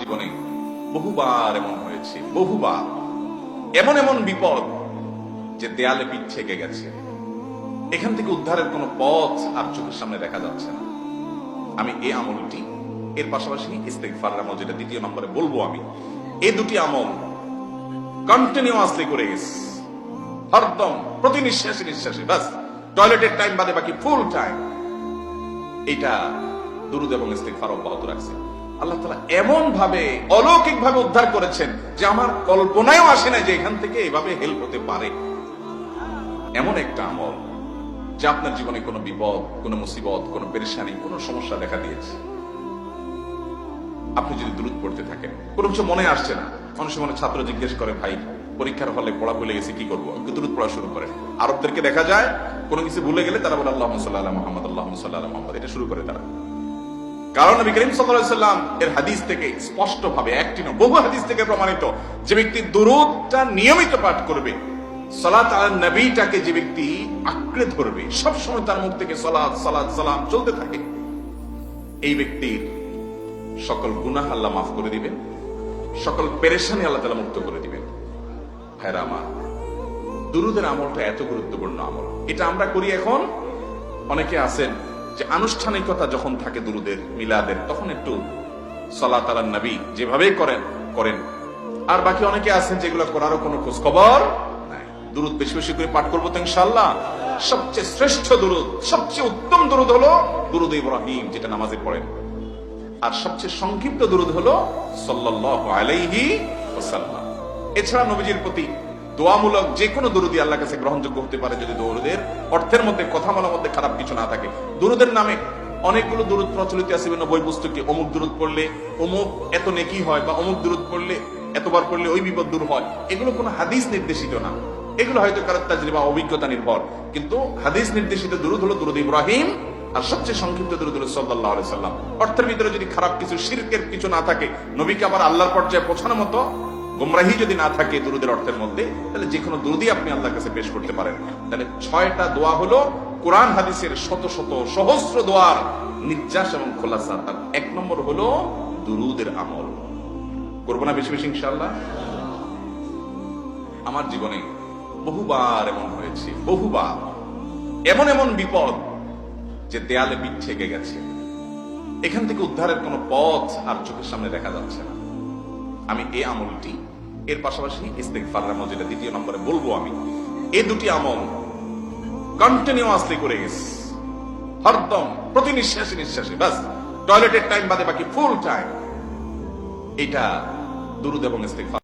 জীবনে বহুবার এমন হয়েছে, বহুবার এমন এমন বিপদ যে দেয়ালে পিঠ থেকে গেছে, এখান থেকে উদ্ধারের কোন পথ আর চোখের সামনে দেখা যাচ্ছে না। আমি এই আমলটি, এর পাশাপাশি ইস্তেগফারের আমল, যেটা দ্বিতীয় নম্বরে বলবো আমি, এই দুটি আমল কন্টিনিউয়াসলি করে গেছি, হরদম প্রতি নিঃশ্বাসে নিঃশ্বাসে, বাস টয়লেটের টাইম বাদে বাকি ফুল টাইম এটা দুরূদ এবং ইস্তেগফার অব্যাহত রাখছে। আল্লাহ তাআলা এমন ভাবে অলৌকিক ভাবে উদ্ধার করেছেন যে আমার কল্পনায়ও আসে না যে এখান থেকে এভাবে হেল্প হতে পারে। এমন একটা আমল যে আপনার জীবনে কোনো বিপদ, কোনো মুসিবত, কোনো পেরেশানি, কোনো সমস্যা দেখা দিয়েছে, আপনি যদি দুরূদ পড়তে থাকেন, কোনো কিছু মনে আসছে না, মানুষ মনে ছাত্র জিজ্ঞেস করে, ভাই পরীক্ষার হলে পড়া ভুলে গেছে, কি করবো? দুরূদ পড়া শুরু করেন। আরবদেরকে দেখা যায় কোনো কিছু ভুলে গেলে তারা বলে আল্লাহুম্মা সাল্লি আলা মুহাম্মদ, আল্লাহুম্মা সাল্লি আলা মুহাম্মদ, এটা শুরু করে তারা। কারণ নবী করিম সাল্লাল্লাহু আলাইহি ওয়াসাল্লাম এর হাদিস থেকে স্পষ্ট ভাবে, একটি নয় বহু হাদিস থেকে প্রমাণিত, যে ব্যক্তি দুরূদটা নিয়মিত পাঠ করবে, সালাত আলা নবীটাকে যে ব্যক্তি আঁকড়ে ধরবে, সব সময় তার মুখ থেকে সালাত সালাত সালাম চলতে থাকে, এই ব্যক্তির সকল গুনাহ আল্লাহ মাফ করে দিবেন, সকল পেরেশানি আল্লাহ তাআলা মুক্ত করে দিবেন। ভাইরা আমার, দুরূদের আমলটা এত গুরুত্বপূর্ণ আমল, এটা আমরা করি এখন। অনেকে আছেন যে আনুষ্ঠানিকতা যখন থাকে দুরূদের, মিলাদের, তখন একটু সালাত আলা নবী যেভাবে করেন করেন, আর বাকি অনেকে আছেন যেগুলো করারও কোনো খোঁজ খবর নাই। দুরূদ বেশি বেশি করে পাঠ করবো তো ইনশাআল্লাহ। সবচেয়ে শ্রেষ্ঠ দুরূদ, সবচেয়ে উত্তম দুরূদ হলো দুরূদ ইব্রাহিম, যেটা নামাজে পড়েন। আর সবচেয়ে সংক্ষিপ্ত দুরূদ হলো সাল্লাল্লাহু আলাইহি ওয়াসাল্লাম। এছাড়া নবীজির প্রতি দোয়ামূলক যে কোনো দুরূদই আল্লাহর কাছে গ্রহণযোগ্য হতে পারে, যদি দুরূদের অর্থের মধ্যে, কথা বলার মধ্যে খারাপ কিছু না থাকে। দুরূদের নামে অনেকগুলো দুরূদ প্রচলিত আছে বিভিন্ন বই পুস্তকে, অমুক দুরূদ পড়লে অমুক এত নেকি হয়, বা অমুক দুরূদ পড়লে এতবার পড়লে ওই বিপদ দূর হয়। এগুলো কোনো হাদিস নির্দেশিত না, এগুলো হয়তো কারো তাজরিবা, অভিজ্ঞতা নির্ভর। কিন্তু হাদিস নির্দেশিত দুরূদ হলো দুরূদ ইব্রাহিম, আর সবচেয়ে সংক্ষিপ্ত দুরূদ হলো সাল্লাল্লাহু আলাইহি ওয়াসাল্লাম। অর্থের ভিতরে যদি খারাপ কিছু, শিরকের কিছু না থাকে, নবীকে আবার আল্লাহর পর্যায়ে পৌঁছানোর মতো গুমরাহি যদি না থাকে দুরূদের অর্থের মধ্যে, তাহলে যে কোনো দুরূদই আপনি আল্লাহর কাছে পেশ করতে পারেন। তাহলে 6টা দোয়া হলো কোরআন হাদিসের শত শত সহস্র দোয়ার নির্যাস এবং খোলাসা। তার 1 নম্বর হলো দুরূদের আমল। করবো না বেশি বেশি ইনশাআল্লাহ? আমার জীবনে বহুবার এমন হয়েছে, বহুবার এমন এমন বিপদ যে দেয়ালে পিঠ থেকে গেছে, এখান থেকে উদ্ধারের কোন পথ আর চোখের সামনে দেখা যাচ্ছে না। আমি এই আমলটি, এর পাশাপাশি ইস্তেগফারের আমল, যেটা দ্বিতীয় নম্বরে বলবো আমি, এই দুটি আমল কন্টিনিউয়াসলি করে গেছি, হরদম প্রতি নিঃশ্বাসে নিঃশ্বাসে, বাস টয়লেটের টাইম বাদে বাকি ফুল টাইম এটা দুরূদ এবং ইস্তেগফার।